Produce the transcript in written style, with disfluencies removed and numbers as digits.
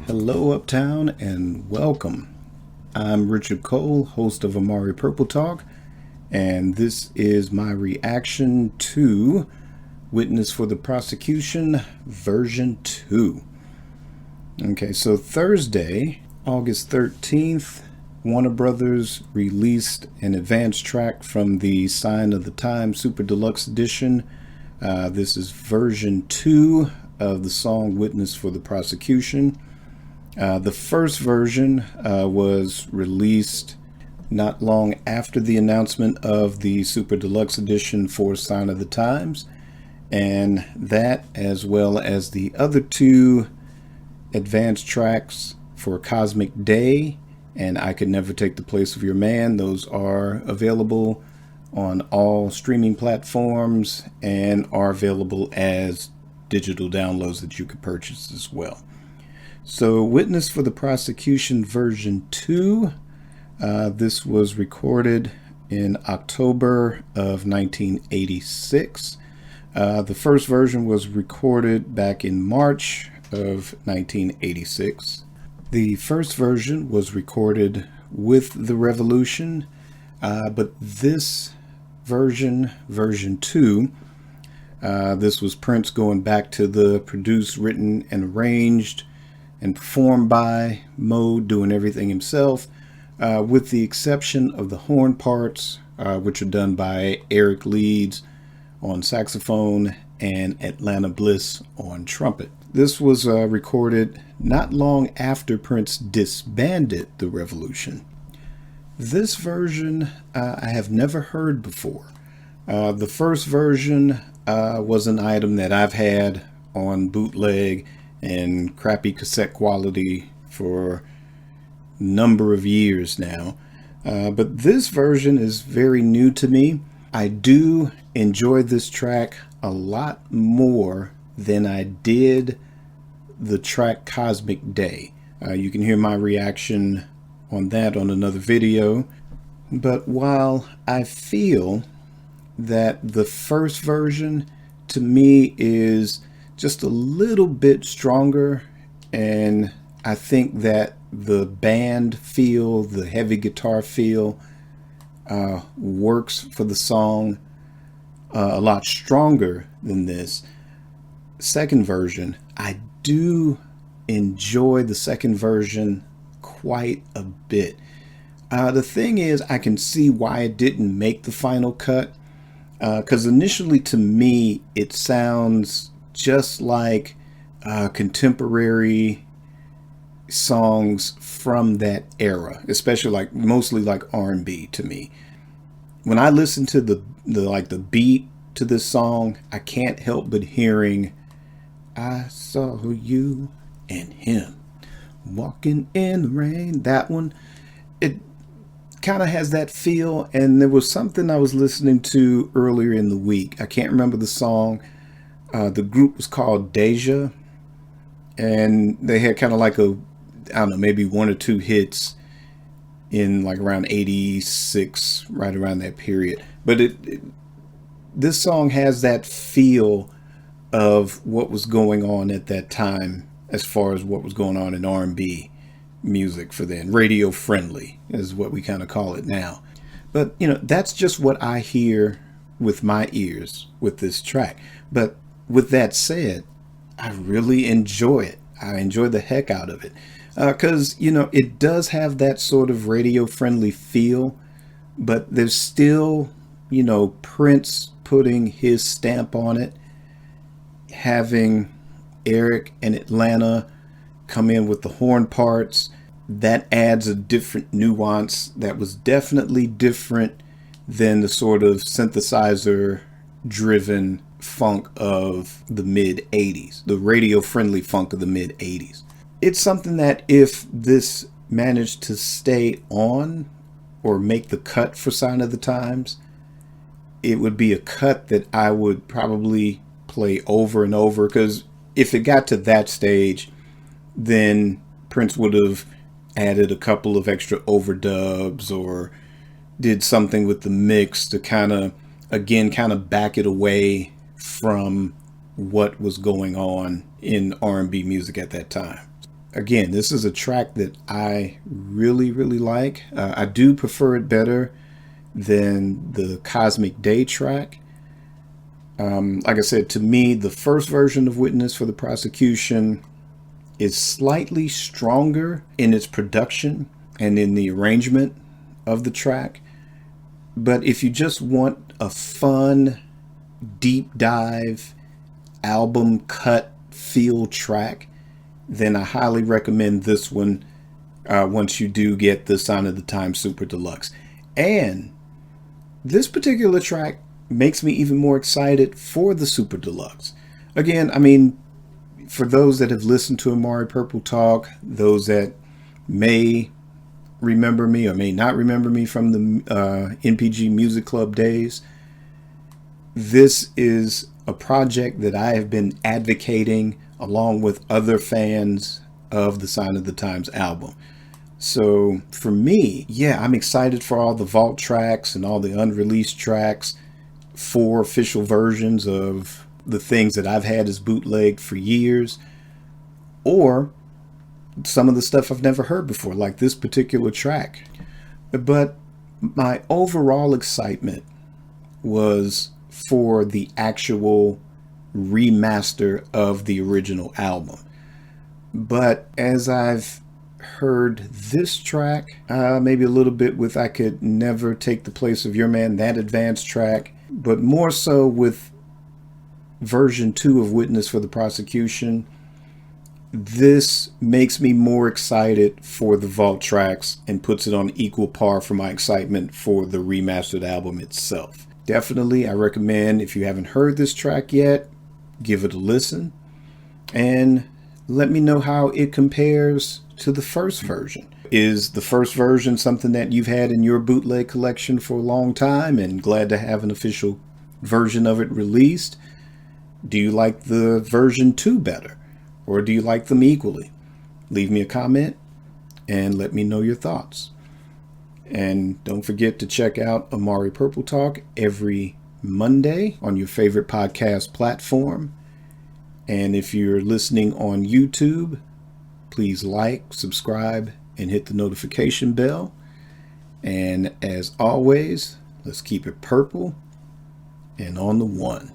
Hello, Uptown, and welcome. I'm Richard Cole, host of Amari Purple Talk, and this is my reaction to Witness for the Prosecution, version 2. Okay, so Thursday, August 13th, Warner Brothers released an advanced track from the Sign of the Times Super Deluxe Edition. This is version 2 of the song Witness for the Prosecution. The first version was released not long after the announcement of the Super Deluxe Edition for Sign of the Times, and that, as well as the other two advanced tracks for Cosmic Day and I Could Never Take the Place of Your Man, those are available on all streaming platforms and are available as digital downloads that you could purchase as well. So Witness for the Prosecution version 2, this was recorded in October of 1986. The first version was recorded back in March of 1986. The first version was recorded with The Revolution, but this version, version 2, this was Prince going back to the produced, written, and arranged and performed by mode, doing everything himself, with the exception of the horn parts, which are done by Eric Leeds on saxophone and Atlanta Bliss on trumpet. This was recorded not long after Prince disbanded The Revolution. This version I have never heard before. The first version was an item that I've had on bootleg and crappy cassette quality for a number of years now. But this version is very new to me. I do enjoy this track a lot more than I did the track Cosmic Day. You can hear my reaction on that on another video. But while I feel that the first version to me is just a little bit stronger, and I think that the band feel, the heavy guitar feel, works for the song a lot stronger than this second version. I do enjoy the second version quite a bit. The thing is, I can see why it didn't make the final cut, because initially to me it sounds just like contemporary songs from that era, especially like mostly like R&B to me. When I listen to the beat to this song, I can't help but hearing I saw you and him walking in the rain. That one, it kind of has that feel. And there was something I was listening to earlier in the week. I can't remember the song. The group was called Deja, and they had kind of like a, I don't know, maybe one or two hits in like around 86, right around that period. But this song has that feel of what was going on at that time, as far as what was going on in R&B music for then. Radio friendly is what we kind of call it now. But you know, that's just what I hear with my ears with this track. But with that said, I really enjoy it. I enjoy the heck out of it. Because, you know, it does have that sort of radio friendly feel, but there's still, you know, Prince putting his stamp on it, having Eric and Atlanta come in with the horn parts. That adds a different nuance that was definitely different than the sort of synthesizer driven funk of the mid 80s, the radio friendly funk of the mid 80s. It's something that if this managed to stay on or make the cut for Sign of the Times, it would be a cut that I would probably play over and over, because if it got to that stage, then Prince would have added a couple of extra overdubs or did something with the mix to kind of back it away from what was going on in R&B music at that time. again, this is a track that I really, really like. I do prefer it better than the Cosmic Day track. Like I said, to me, the first version of Witness for the Prosecution is slightly stronger in its production and in the arrangement of the track. But if you just want a fun, deep dive, album cut feel track, then I highly recommend this one once you do get the Sign of the Times Super Deluxe. And this particular track makes me even more excited for the Super Deluxe. Again, I mean, for those that have listened to Amari Purple Talk, those that may remember me or may not remember me from the NPG Music Club days, this is a project that I have been advocating along with other fans of the Sign of the Times album. So for me, yeah, I'm excited for all the vault tracks and all the unreleased tracks, 4 official versions of the things that I've had as bootlegged for years, or some of the stuff I've never heard before, like this particular track. But my overall excitement was for the actual remaster of the original album. But as I've heard this track, maybe a little bit with I Could Never Take the Place of Your Man, that advanced track, but more so with version 2 of Witness for the Prosecution, this makes me more excited for the vault tracks and puts it on equal par for my excitement for the remastered album itself. Definitely, I recommend, if you haven't heard this track yet, give it a listen and let me know how it compares to the first version. Is the first version something that you've had in your bootleg collection for a long time and glad to have an official version of it released? Do you like the version 2 better? Or do you like them equally? Leave me a comment and let me know your thoughts. And don't forget to check out Amari Purple Talk every Monday on your favorite podcast platform. And if you're listening on YouTube, please like, subscribe, and hit the notification bell. And as always, let's keep it purple and on the one.